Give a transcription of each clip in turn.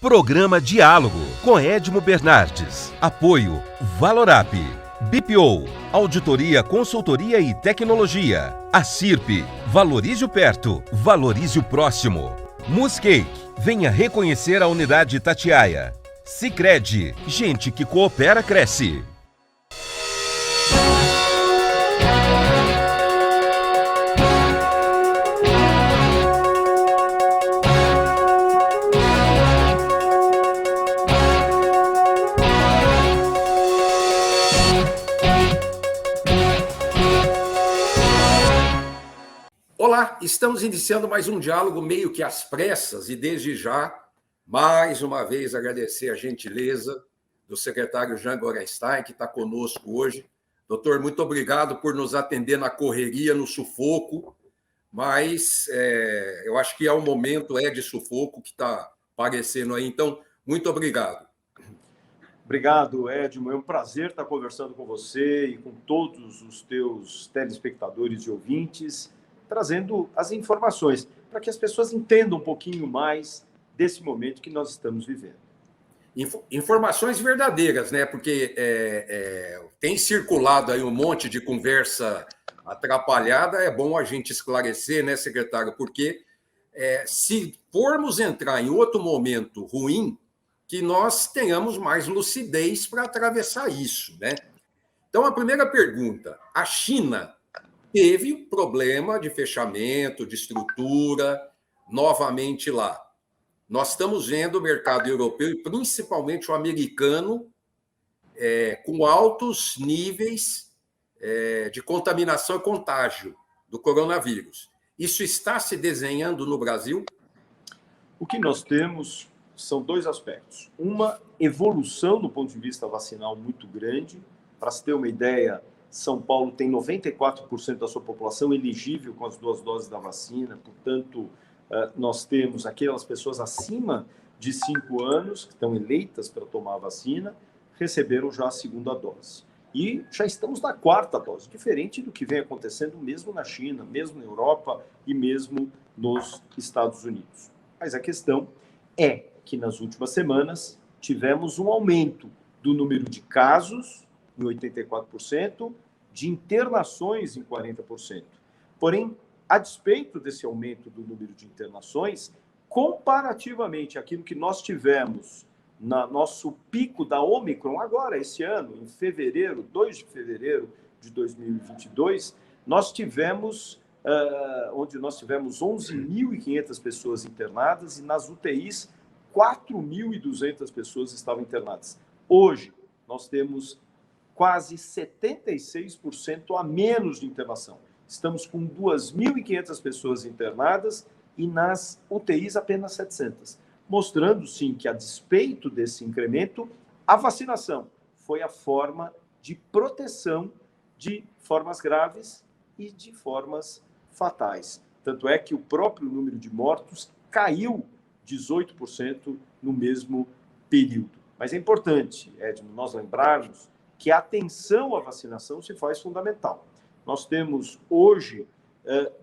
Programa Diálogo com Edmo Bernardes. Apoio Valorap, BPO, Auditoria, Consultoria e Tecnologia. Acirp, valorize o perto, valorize o próximo. Muscake, venha reconhecer a unidade Itatiaia. Sicredi, gente que coopera cresce. Olá, estamos iniciando mais um diálogo meio que às pressas e desde já, mais uma vez, agradecer a gentileza do secretário Jean Gorenstein, que está conosco hoje. Doutor, muito obrigado por nos atender na correria, no sufoco, mas eu acho que é um momento de sufoco que está aparecendo aí, então, muito obrigado. Obrigado, Edmo. É um prazer estar conversando com você e com todos os teus telespectadores e ouvintes, trazendo as informações para que as pessoas entendam um pouquinho mais desse momento que nós estamos vivendo. Informações verdadeiras, né? Porque tem circulado aí um monte de conversa atrapalhada, é bom a gente esclarecer, né, secretário? Porque se formos entrar em outro momento ruim, que nós tenhamos mais lucidez para atravessar isso, né? Então, a primeira pergunta, a China teve problema de fechamento, de estrutura, novamente lá. Nós estamos vendo o mercado europeu, e principalmente o americano, com altos níveis de contaminação e contágio do coronavírus. Isso está se desenhando no Brasil? O que nós temos são dois aspectos. Uma evolução do ponto de vista vacinal muito grande. Para se ter uma ideia, São Paulo tem 94% da sua população elegível com as 2 doses da vacina, portanto, nós temos aquelas pessoas acima de 5 anos que estão eleitas para tomar a vacina, receberam já a 2ª dose. E já estamos na 4ª dose, diferente do que vem acontecendo mesmo na China, mesmo na Europa e mesmo nos Estados Unidos. Mas a questão é que nas últimas semanas tivemos um aumento do número de casos em 84%, de internações em 40%. Porém, a despeito desse aumento do número de internações, comparativamente àquilo que nós tivemos no nosso pico da Ômicron, agora, esse ano, em fevereiro, 2 de fevereiro de 2022, nós tivemos, onde nós tivemos 11.500 pessoas internadas e nas UTIs, 4.200 pessoas estavam internadas. Hoje, nós temos quase 76% a menos de internação. Estamos com 2.500 pessoas internadas e nas UTIs apenas 700. Mostrando, sim, que a despeito desse incremento, a vacinação foi a forma de proteção de formas graves e de formas fatais. Tanto é que o próprio número de mortos caiu 18% no mesmo período. Mas é importante, Edmo, nós lembrarmos que a atenção à vacinação se faz fundamental. Nós temos hoje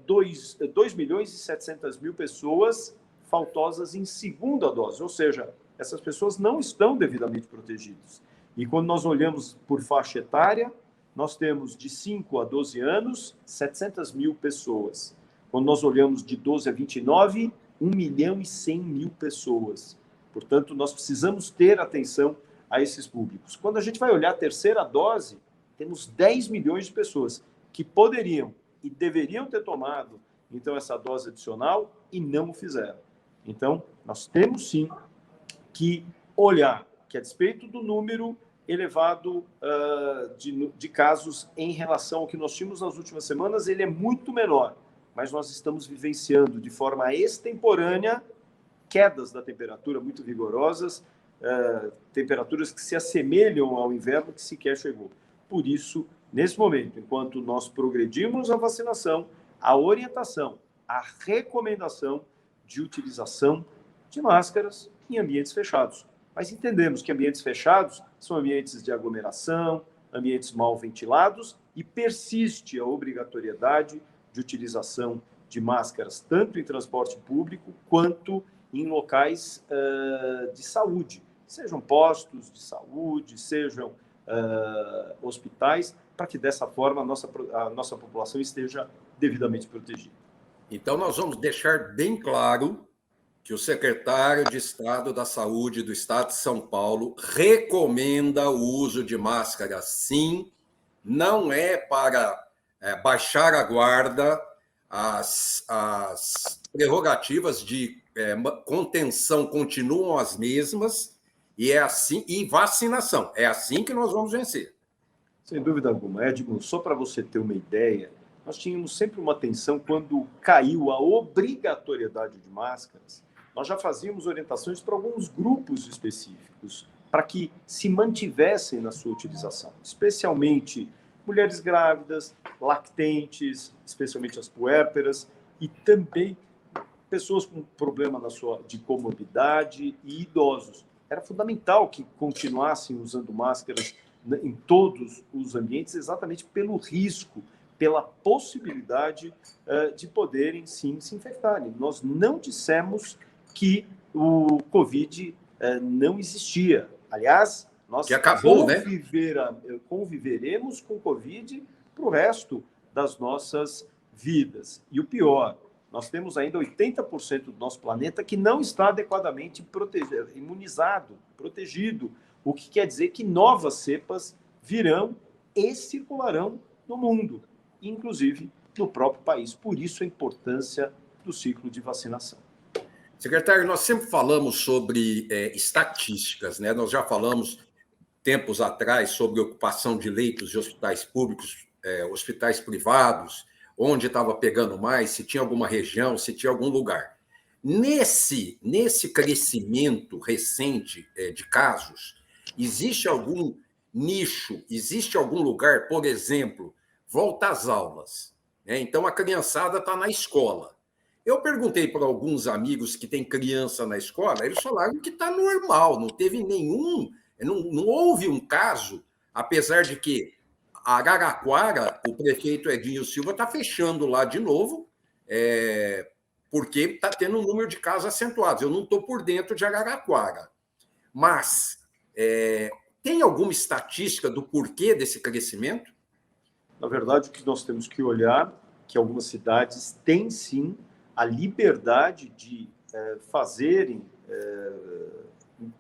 2.700.000 pessoas faltosas em 2ª dose, ou seja, essas pessoas não estão devidamente protegidas. E quando nós olhamos por faixa etária, nós temos de 5 a 12 anos, 700.000 pessoas. Quando nós olhamos de 12 a 29, 1.100.000 pessoas. Portanto, nós precisamos ter atenção a esses públicos. Quando a gente vai olhar a 3ª dose, temos 10 milhões de pessoas que poderiam e deveriam ter tomado, então, essa dose adicional e não o fizeram. Então, nós temos, sim, que olhar que, a despeito do número elevado de casos em relação ao que nós tínhamos nas últimas semanas, ele é muito menor, mas nós estamos vivenciando de forma extemporânea quedas da temperatura muito vigorosas, temperaturas que se assemelham ao inverno que sequer chegou. Por isso, nesse momento, enquanto nós progredimos a vacinação, a orientação, a recomendação de utilização de máscaras em ambientes fechados. Mas entendemos que ambientes fechados são ambientes de aglomeração, ambientes mal ventilados e persiste a obrigatoriedade de utilização de máscaras tanto em transporte público quanto em locais de saúde, sejam postos de saúde, sejam hospitais, para que dessa forma a nossa população esteja devidamente protegida. Então, nós vamos deixar bem claro que o secretário de Estado da Saúde do Estado de São Paulo recomenda o uso de máscara, sim, não é para baixar a guarda, as prerrogativas de contenção continuam as mesmas, e é assim, e vacinação, é assim que nós vamos vencer. Sem dúvida alguma. Edmo, só para você ter uma ideia, nós tínhamos sempre uma atenção quando caiu a obrigatoriedade de máscaras, nós já fazíamos orientações para alguns grupos específicos, para que se mantivessem na sua utilização, especialmente mulheres grávidas, lactentes, especialmente as puérperas, e também pessoas com problema de comorbidade e idosos. Era fundamental que continuassem usando máscaras em todos os ambientes, exatamente pelo risco, pela possibilidade de poderem, sim, se infectarem. Nós não dissemos que o Covid não existia. Aliás, nós que acabou, conviveremos com o Covid para o resto das nossas vidas. E o pior, nós temos ainda 80% do nosso planeta que não está adequadamente imunizado, protegido, o que quer dizer que novas cepas virão e circularão no mundo, inclusive no próprio país. Por isso a importância do ciclo de vacinação. Secretário, nós sempre falamos sobre estatísticas, né? Nós já falamos tempos atrás sobre ocupação de leitos de hospitais públicos, hospitais privados, onde estava pegando mais, se tinha alguma região, se tinha algum lugar. Nesse crescimento recente de casos, existe algum nicho, existe algum lugar, por exemplo, volta às aulas, né? Então a criançada está na escola. Eu perguntei para alguns amigos que têm criança na escola, eles falaram que está normal, não teve nenhum, não houve um caso, apesar de que Araraquara, o prefeito Edinho Silva está fechando lá de novo, porque está tendo um número de casos acentuados. Eu não estou por dentro de Araraquara, mas tem alguma estatística do porquê desse crescimento? Na verdade, o que nós temos que olhar que algumas cidades têm, sim, a liberdade de fazerem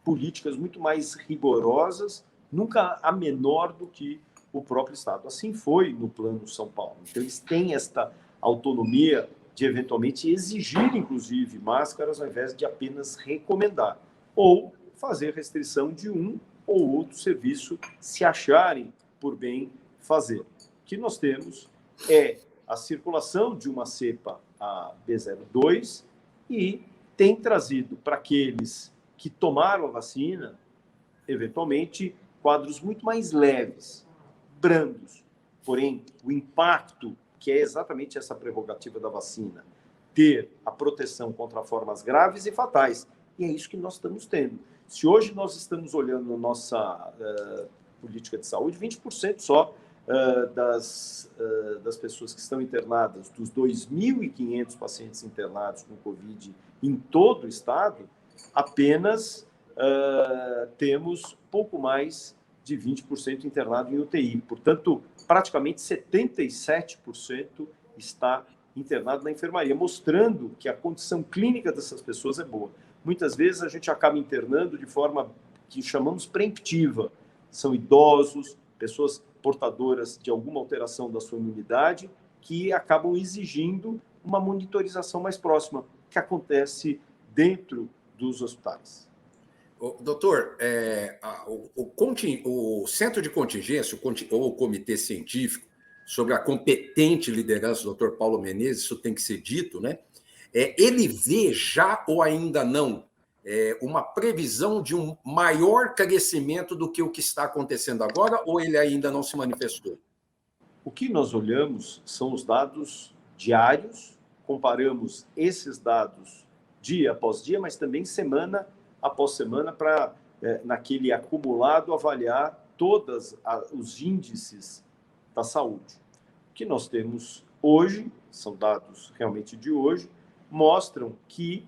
políticas muito mais rigorosas, nunca a menor do que o próprio Estado. Assim foi no Plano São Paulo. Então, eles têm esta autonomia de, eventualmente, exigir, inclusive, máscaras, ao invés de apenas recomendar, ou fazer restrição de um ou outro serviço, se acharem por bem fazer. O que nós temos é a circulação de uma cepa, a B02, e tem trazido para aqueles que tomaram a vacina, eventualmente, quadros muito mais leves, brandos. Porém, o impacto, que é exatamente essa prerrogativa da vacina, ter a proteção contra formas graves e fatais. E é isso que nós estamos tendo. Se hoje nós estamos olhando a nossa política de saúde, 20% só das pessoas que estão internadas, dos 2.500 pacientes internados com Covid em todo o estado, apenas temos pouco mais de 20% internado em UTI. Portanto, praticamente 77% está internado na enfermaria, mostrando que a condição clínica dessas pessoas é boa. Muitas vezes a gente acaba internando de forma que chamamos preemptiva. São idosos, pessoas portadoras de alguma alteração da sua imunidade, que acabam exigindo uma monitorização mais próxima, que acontece dentro dos hospitais. Doutor, o Centro de Contingência, ou o Comitê Científico, sobre a competente liderança do Dr. Paulo Menezes, isso tem que ser dito, né? Ele vê já ou ainda não uma previsão de um maior crescimento do que o que está acontecendo agora, ou ele ainda não se manifestou? O que nós olhamos são os dados diários, comparamos esses dados dia após dia, mas também semana após semana, para, naquele acumulado, avaliar todos os índices da saúde. O que nós temos hoje, são dados realmente de hoje, mostram que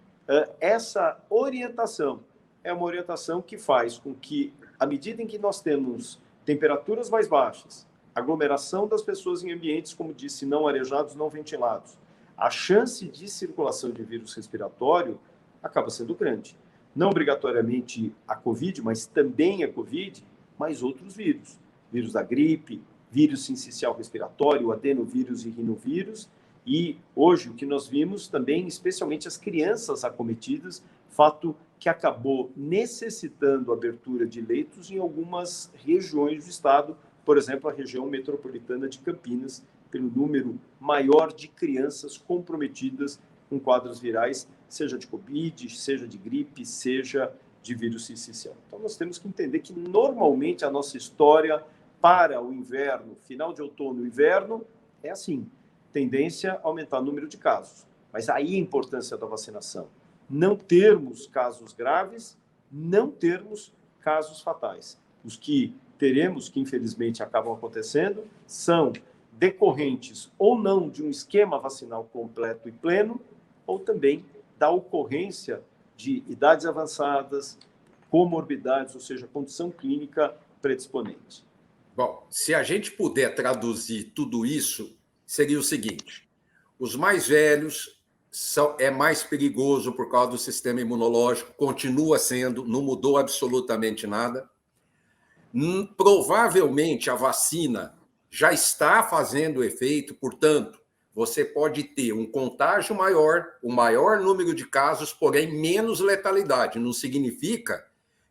essa orientação é uma orientação que faz com que, à medida em que nós temos temperaturas mais baixas, aglomeração das pessoas em ambientes, como disse, não arejados, não ventilados, a chance de circulação de vírus respiratório acaba sendo grande. Não obrigatoriamente a Covid, mas também a Covid, mas outros vírus. Vírus da gripe, vírus sincicial respiratório, adenovírus e rinovírus. E hoje o que nós vimos também, especialmente as crianças acometidas, fato que acabou necessitando abertura de leitos em algumas regiões do estado, por exemplo, a região metropolitana de Campinas, pelo número maior de crianças comprometidas com quadros virais, seja de Covid, seja de gripe, seja de vírus sincicial. Então, nós temos que entender que, normalmente, a nossa história para o inverno, final de outono e inverno, é assim, tendência a aumentar o número de casos. Mas aí a importância da vacinação. Não termos casos graves, não termos casos fatais. Os que teremos, que infelizmente acabam acontecendo, são decorrentes ou não de um esquema vacinal completo e pleno, ou também da ocorrência de idades avançadas, comorbidades, ou seja, condição clínica predisponente. Bom, se a gente puder traduzir tudo isso, seria o seguinte: os mais velhos é mais perigoso por causa do sistema imunológico, continua sendo, não mudou absolutamente nada. Provavelmente a vacina já está fazendo efeito, portanto, você pode ter um contágio maior, um maior número de casos, porém menos letalidade. Não significa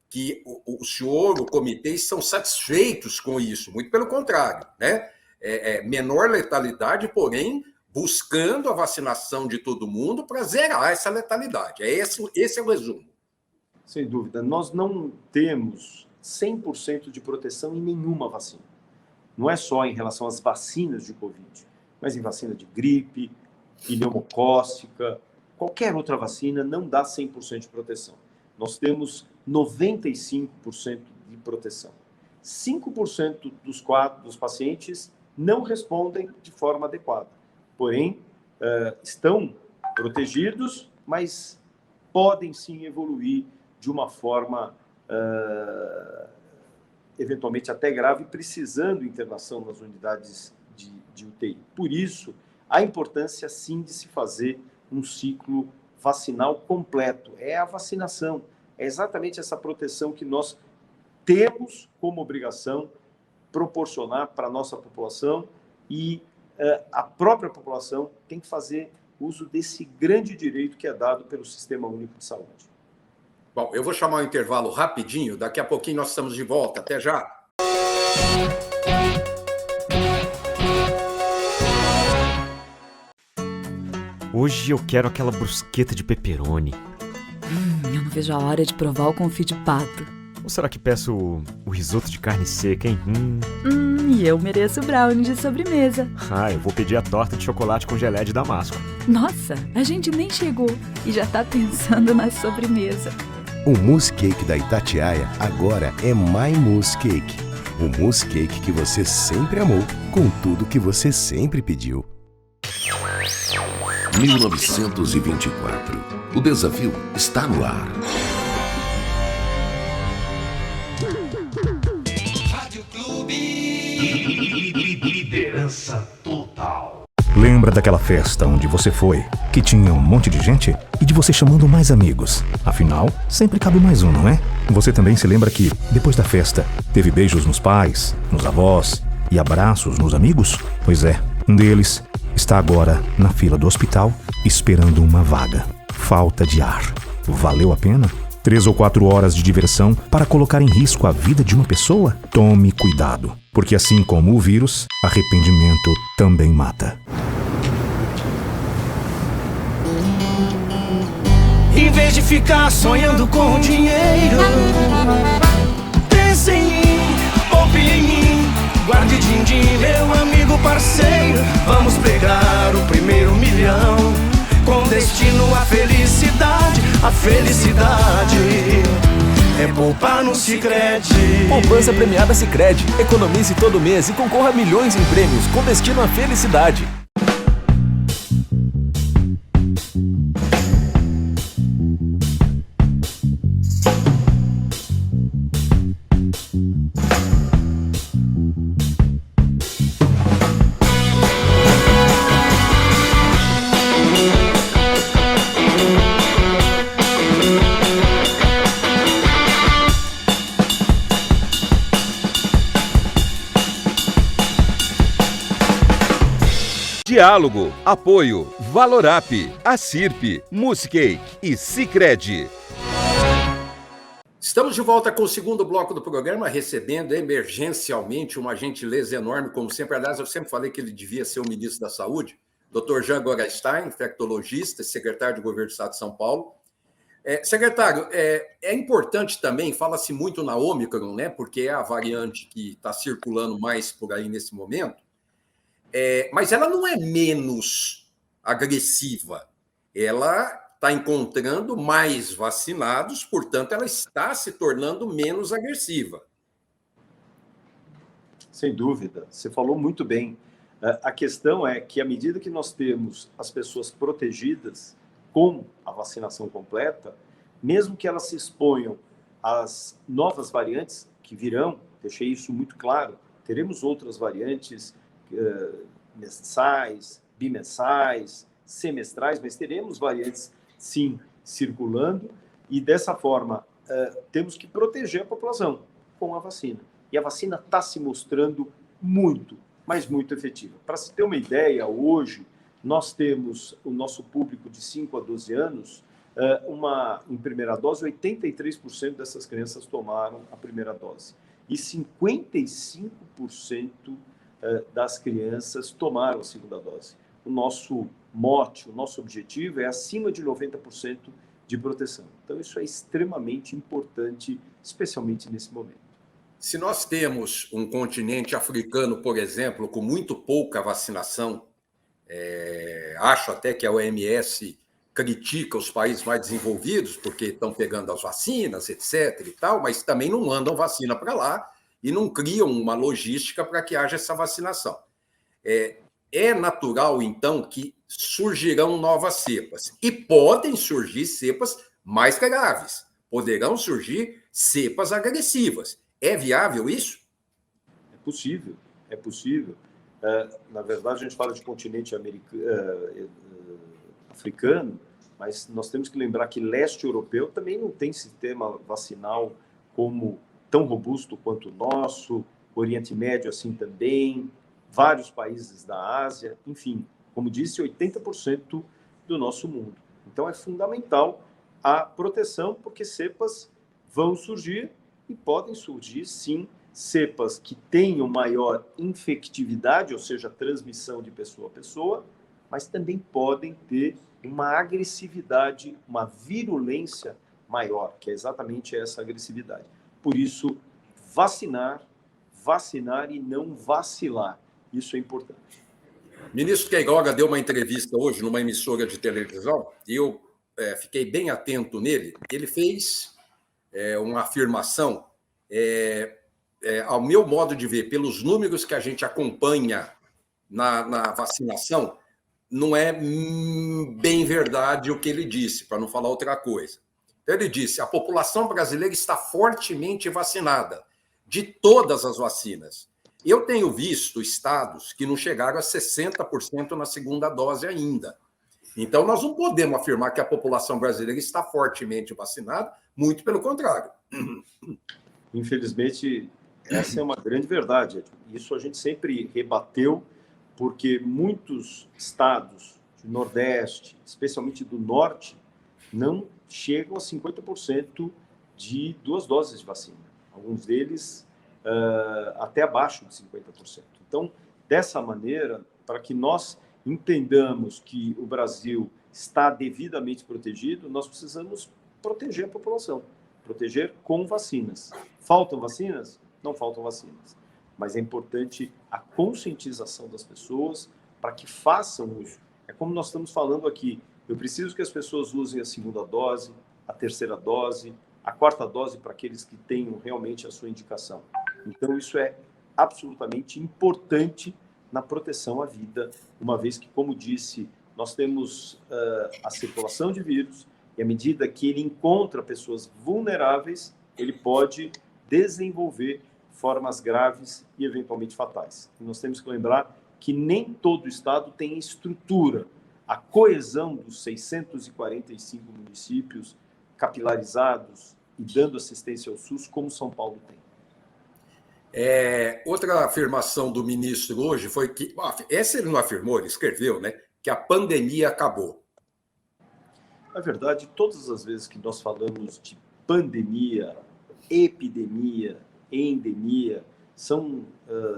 que o senhor, o comitê, estão satisfeitos com isso, muito pelo contrário, né? Menor letalidade, porém, buscando a vacinação de todo mundo para zerar essa letalidade. Esse é o resumo. Sem dúvida. Nós não temos 100% de proteção em nenhuma vacina. Não é só em relação às vacinas de Covid, mas em vacina de gripe, pneumocócica, qualquer outra vacina não dá 100% de proteção. Nós temos 95% de proteção. 5% dos pacientes não respondem de forma adequada. Porém, estão protegidos, mas podem sim evoluir de uma forma eventualmente até grave, precisando de internação nas unidades de UTI. Por isso, a importância sim de se fazer um ciclo vacinal completo. É a vacinação, é exatamente essa proteção que nós temos como obrigação proporcionar para a nossa população e a própria população tem que fazer uso desse grande direito que é dado pelo Sistema Único de Saúde. Bom, eu vou chamar um intervalo rapidinho, daqui a pouquinho nós estamos de volta. Até já! Hoje eu quero aquela brusqueta de pepperoni. Eu não vejo a hora de provar o confit de pato. Ou será que peço o risoto de carne seca, hein? E eu mereço brownie de sobremesa. Eu vou pedir a torta de chocolate com gelé de damasco. Nossa, a gente nem chegou e já tá pensando na sobremesa. O mousse cake da Itatiaia agora é My Mousse Cake. O mousse cake que você sempre amou, com tudo que você sempre pediu. 1924. O desafio está no ar. Rádio Clube. Liderança total. Lembra daquela festa onde você foi, que tinha um monte de gente e de você chamando mais amigos? Afinal, sempre cabe mais um, não é? Você também se lembra que, depois da festa, teve beijos nos pais, nos avós e abraços nos amigos? Pois é, um deles está agora na fila do hospital esperando uma vaga. Falta de ar. Valeu a pena? 3 ou 4 horas de diversão para colocar em risco a vida de uma pessoa? Tome cuidado, porque assim como o vírus, arrependimento também mata. Em vez de ficar sonhando com dinheiro, pense em mim, poupe em mim, guarde din-din, meu amigo parceiro. Vamos pegar o primeiro milhão, com destino à felicidade. A felicidade é poupar no Sicredi. Poupança premiada Sicredi. Economize todo mês e concorra a milhões em prêmios com destino à felicidade. Diálogo, apoio, Valorap, Acirp, Muscake e Sicredi. Estamos de volta com o segundo bloco do programa, recebendo emergencialmente uma gentileza enorme, como sempre. Aliás, eu sempre falei que ele devia ser o ministro da Saúde, Dr. Jean Gorenstein, infectologista, secretário de Governo do Estado de São Paulo. Secretário, é importante também, fala-se muito na Ômicron, né, porque é a variante que está circulando mais por aí nesse momento, mas ela não é menos agressiva. Ela está encontrando mais vacinados, portanto, ela está se tornando menos agressiva. Sem dúvida, você falou muito bem. A questão é que, à medida que nós temos as pessoas protegidas com a vacinação completa, mesmo que elas se exponham às novas variantes que virão, deixei isso muito claro, teremos outras variantes mensais, bimensais, semestrais, mas teremos variantes, sim, circulando, e dessa forma temos que proteger a população com a vacina. E a vacina está se mostrando muito, mas muito efetiva. Para se ter uma ideia, hoje nós temos o nosso público de 5 a 12 anos, em primeira dose, 83% dessas crianças tomaram a primeira dose. E 55% das crianças tomaram a segunda dose. O nosso mote, o nosso objetivo é acima de 90% de proteção. Então, isso é extremamente importante, especialmente nesse momento. Se nós temos um continente africano, por exemplo, com muito pouca vacinação, acho até que a OMS critica os países mais desenvolvidos porque estão pegando as vacinas, etc. e tal, mas também não mandam vacina para lá e não criam uma logística para que haja essa vacinação. É natural, então, que surgirão novas cepas. E podem surgir cepas mais graves. Poderão surgir cepas agressivas. É viável isso? É possível, é possível. Na verdade, a gente fala de continente africano, mas nós temos que lembrar que leste europeu também não tem sistema vacinal tão robusto quanto o nosso, Oriente Médio assim também, vários países da Ásia, enfim, como disse, 80% do nosso mundo. Então, é fundamental a proteção, porque cepas vão surgir e podem surgir, sim, cepas que tenham maior infectividade, ou seja, transmissão de pessoa a pessoa, mas também podem ter uma agressividade, uma virulência maior, que é exatamente essa agressividade. Por isso, vacinar e não vacilar. Isso é importante. O ministro Queiroga deu uma entrevista hoje numa emissora de televisão e eu fiquei bem atento nele. Ele fez uma afirmação, ao meu modo de ver, pelos números que a gente acompanha na vacinação, não é bem verdade o que ele disse, para não falar outra coisa. Então, ele disse: a população brasileira está fortemente vacinada, de todas as vacinas. Eu tenho visto estados que não chegaram a 60% na segunda dose ainda. Então, nós não podemos afirmar que a população brasileira está fortemente vacinada, muito pelo contrário. Infelizmente, essa é uma grande verdade. Isso a gente sempre rebateu, porque muitos estados do Nordeste, especialmente do Norte, não chegam a 50% de 2 doses de vacina. Alguns deles até abaixo de 50%. Então, dessa maneira, para que nós entendamos que o Brasil está devidamente protegido, nós precisamos proteger a população, proteger com vacinas. Faltam vacinas? Não faltam vacinas. Mas é importante a conscientização das pessoas para que façam uso. É como nós estamos falando aqui. Eu preciso que as pessoas usem a segunda dose, a terceira dose, a quarta dose para aqueles que tenham realmente a sua indicação. Então, isso é absolutamente importante na proteção à vida, uma vez que, como disse, nós temos a circulação de vírus e à medida que ele encontra pessoas vulneráveis, ele pode desenvolver formas graves e eventualmente fatais. E nós temos que lembrar que nem todo estado tem estrutura, a coesão dos 645 municípios capilarizados e dando assistência ao SUS, como São Paulo tem. Outra afirmação do ministro hoje foi que, essa ele não afirmou, ele escreveu, né, que a pandemia acabou. Na verdade, todas as vezes que nós falamos de pandemia, epidemia, endemia, são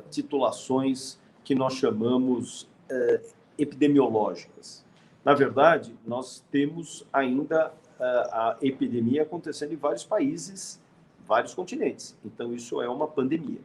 titulações que nós chamamos epidemiológicas. Na verdade, nós temos ainda a epidemia acontecendo em vários países, vários continentes. Então, isso é uma pandemia.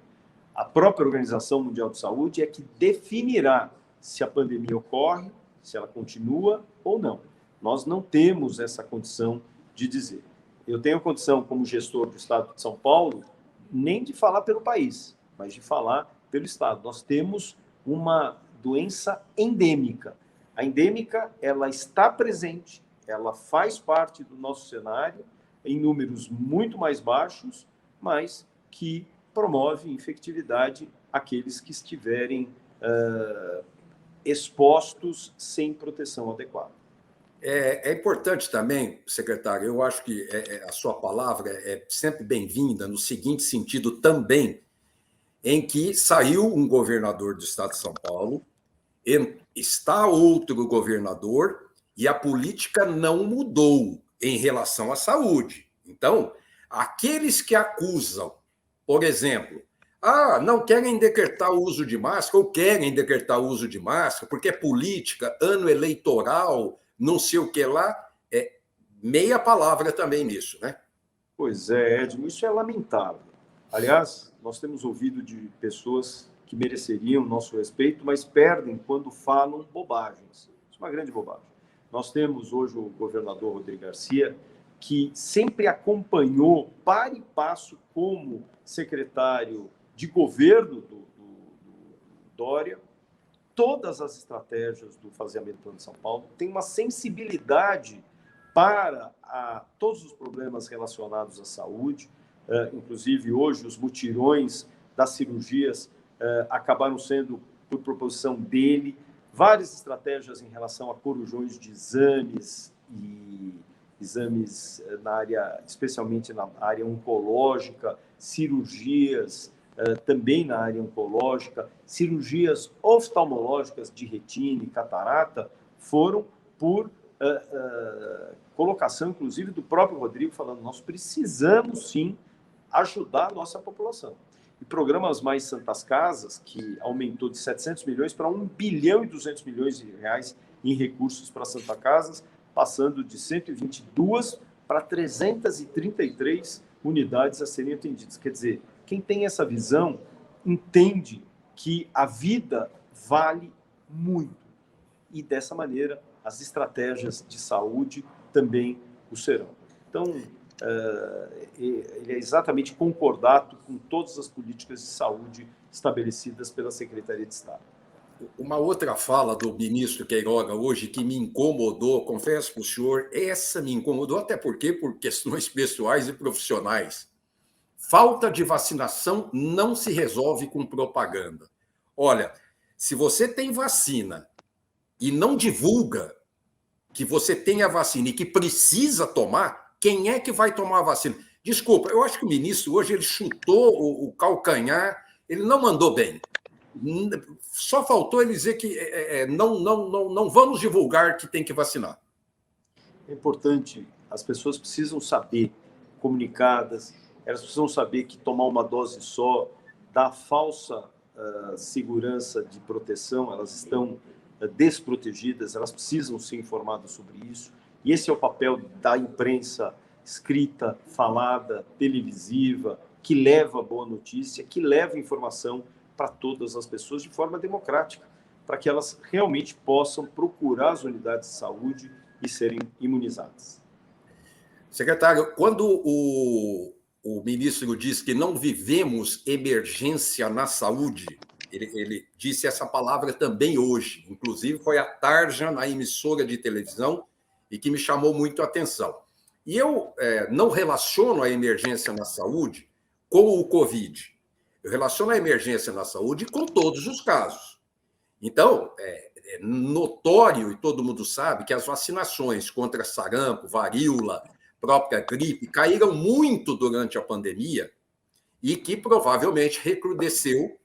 A própria Organização Mundial de Saúde é que definirá se a pandemia ocorre, se ela continua ou não. Nós não temos essa condição de dizer. Eu tenho a condição, como gestor do Estado de São Paulo, nem de falar pelo país, mas de falar pelo Estado. Nós temos uma doença endêmica. A endêmica, ela está presente, ela faz parte do nosso cenário, em números muito mais baixos, mas que promove infectividade àqueles que estiverem expostos sem proteção adequada. É importante também, secretário, eu acho que a sua palavra é sempre bem-vinda no seguinte sentido também, em que saiu um governador do Estado de São Paulo, está outro governador e a política não mudou em relação à saúde. Então, aqueles que acusam, por exemplo, não querem decretar o uso de máscara ou querem decretar o uso de máscara porque é política, ano eleitoral, não sei o que lá, meia palavra também nisso, né? Pois é, Edmo, isso é lamentável. Aliás, nós temos ouvido de pessoas que mereceriam nosso respeito, mas perdem quando falam bobagens. Isso é uma grande bobagem. Nós temos hoje o governador Rodrigo Garcia, que sempre acompanhou par e passo como secretário de governo do Dória, todas as estratégias do Faseamento Plano de São Paulo, tem uma sensibilidade para todos os problemas relacionados à saúde, inclusive hoje os mutirões das cirurgias acabaram sendo por proposição dele, várias estratégias em relação a corujões de exames e exames na área, especialmente na área oncológica, cirurgias também na área oncológica, cirurgias oftalmológicas de retina e catarata foram por colocação, inclusive, do próprio Rodrigo, falando nós precisamos, sim, ajudar a nossa população. E programas Mais Santas Casas, que aumentou de 700 milhões para 1 bilhão e 200 milhões de reais em recursos para Santa Casas, passando de 122 para 333 unidades a serem atendidas. Quer dizer, quem tem essa visão entende que a vida vale muito. E, dessa maneira, as estratégias de saúde também o serão. Então, ele é exatamente concordado com todas as políticas de saúde estabelecidas pela Secretaria de Estado. Uma outra fala do ministro Queiroga hoje que me incomodou, confesso para o senhor, essa me incomodou até porque por questões pessoais e profissionais. Falta de vacinação não se resolve com propaganda. Olha, se você tem vacina e não divulga que você tem a vacina e que precisa tomar, quem é que vai tomar a vacina? Desculpa, eu acho que o ministro hoje ele chutou o calcanhar, ele não mandou bem. Só faltou ele dizer que não vamos divulgar que tem que vacinar. É importante, as pessoas precisam saber, comunicadas, elas precisam saber que tomar uma dose só dá falsa segurança de proteção, elas estão desprotegidas, elas precisam ser informadas sobre isso. E esse é o papel da imprensa escrita, falada, televisiva, que leva boa notícia, que leva informação para todas as pessoas de forma democrática, para que elas realmente possam procurar as unidades de saúde e serem imunizadas. Secretário, quando o ministro diz que não vivemos emergência na saúde, ele disse essa palavra também hoje, inclusive foi a tarja na emissora de televisão e que me chamou muito a atenção. E eu não relaciono a emergência na saúde com o Covid. Eu relaciono a emergência na saúde com todos os casos. Então, é notório, e todo mundo sabe, que as vacinações contra sarampo, varíola, própria gripe, caíram muito durante a pandemia e que provavelmente recrudesceu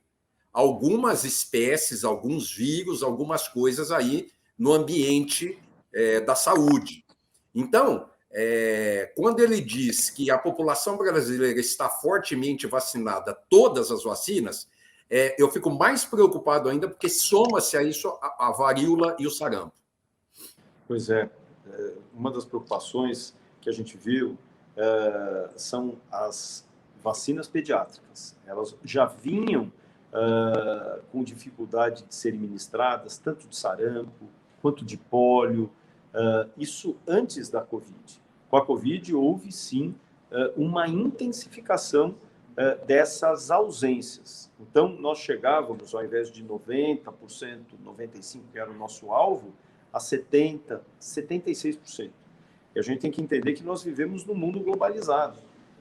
algumas espécies, alguns vírus, algumas coisas aí no ambiente da saúde. Então, quando ele diz que a população brasileira está fortemente vacinada, todas as vacinas, eu fico mais preocupado ainda, porque soma-se a isso a varíola e o sarampo. Pois é. Uma das preocupações que a gente viu são as vacinas pediátricas. Elas já vinham com dificuldade de serem ministradas, tanto de sarampo quanto de pólio, isso antes da Covid. Com a Covid, houve, sim, uma intensificação dessas ausências. Então, nós chegávamos, ao invés de 90%, 95%, que era o nosso alvo, a 70%, 76%. E a gente tem que entender que nós vivemos num mundo globalizado,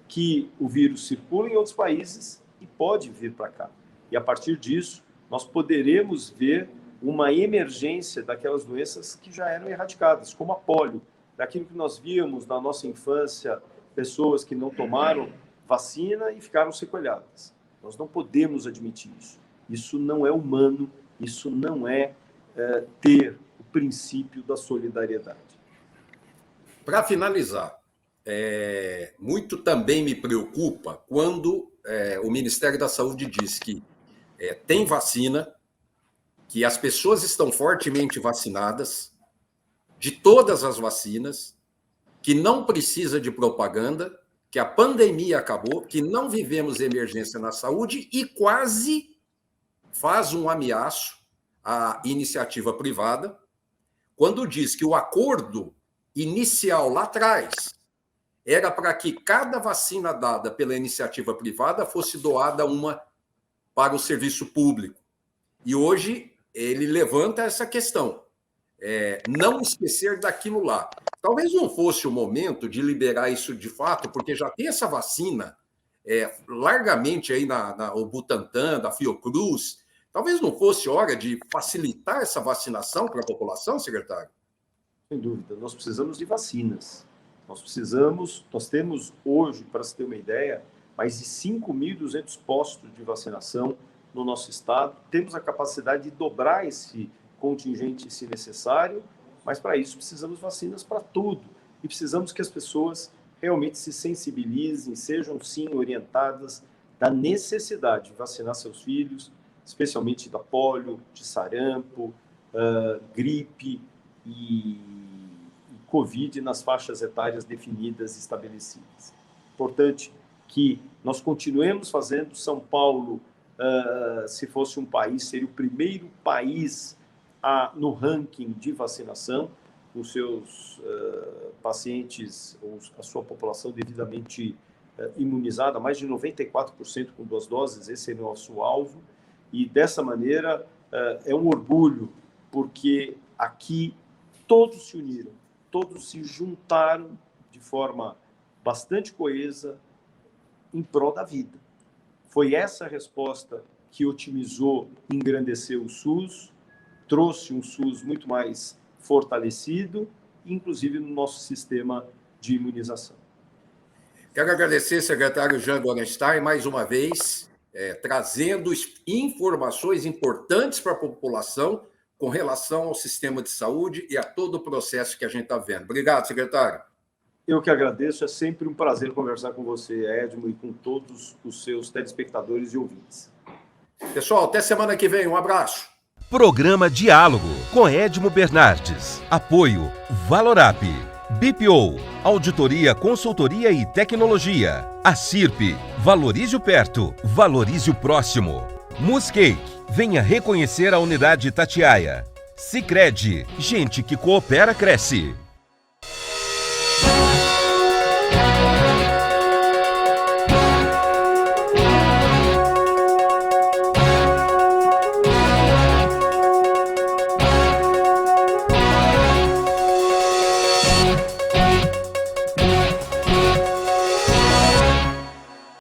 que o vírus circula em outros países e pode vir para cá. E, a partir disso, nós poderemos ver uma emergência daquelas doenças que já eram erradicadas, como a pólio, daquilo que nós víamos na nossa infância, pessoas que não tomaram vacina e ficaram sequeladas. Nós não podemos admitir isso. Isso não é humano, isso não é ter o princípio da solidariedade. Para finalizar, muito também me preocupa quando o Ministério da Saúde diz que tem vacina, que as pessoas estão fortemente vacinadas, de todas as vacinas, que não precisa de propaganda, que a pandemia acabou, que não vivemos emergência na saúde e quase faz um ameaço à iniciativa privada, quando diz que o acordo inicial lá atrás era para que cada vacina dada pela iniciativa privada fosse doada uma para o serviço público. E hoje ele levanta essa questão. Não esquecer daquilo lá. Talvez não fosse o momento de liberar isso de fato, porque já tem essa vacina largamente aí o Butantan, da Fiocruz. Talvez não fosse hora de facilitar essa vacinação para a população, secretário? Sem dúvida, nós precisamos de vacinas. Nós temos hoje, para se ter uma ideia, mais de 5.200 postos de vacinação no nosso estado. Temos a capacidade de dobrar esse contingente, se necessário, mas para isso precisamos de vacinas para tudo. E precisamos que as pessoas realmente se sensibilizem, sejam sim orientadas da necessidade de vacinar seus filhos, especialmente da pólio, de sarampo, gripe e Covid nas faixas etárias definidas e estabelecidas. Importante que nós continuemos fazendo. São Paulo, se fosse um país, seria o primeiro país no ranking de vacinação, os seus pacientes, a sua população devidamente imunizada, mais de 94% com 2 doses, esse é o nosso alvo. E dessa maneira é um orgulho, porque aqui todos se uniram, todos se juntaram de forma bastante coesa em prol da vida. Foi essa a resposta que otimizou, engrandeceu o SUS, trouxe um SUS muito mais fortalecido, inclusive no nosso sistema de imunização. Quero agradecer, secretário Jean Gorenstein, mais uma vez, trazendo informações importantes para a população com relação ao sistema de saúde e a todo o processo que a gente está vendo. Obrigado, secretário. Eu que agradeço, é sempre um prazer conversar com você, Edmo, e com todos os seus telespectadores e ouvintes. Pessoal, até semana que vem. Um abraço. Programa Diálogo com Edmo Bernardes. Apoio Valorap, BPO, Auditoria, Consultoria e Tecnologia. A CIRP, Valorize o Perto, Valorize o Próximo. Muscake, venha reconhecer a unidade Itatiaia. Sicredi, gente que coopera cresce.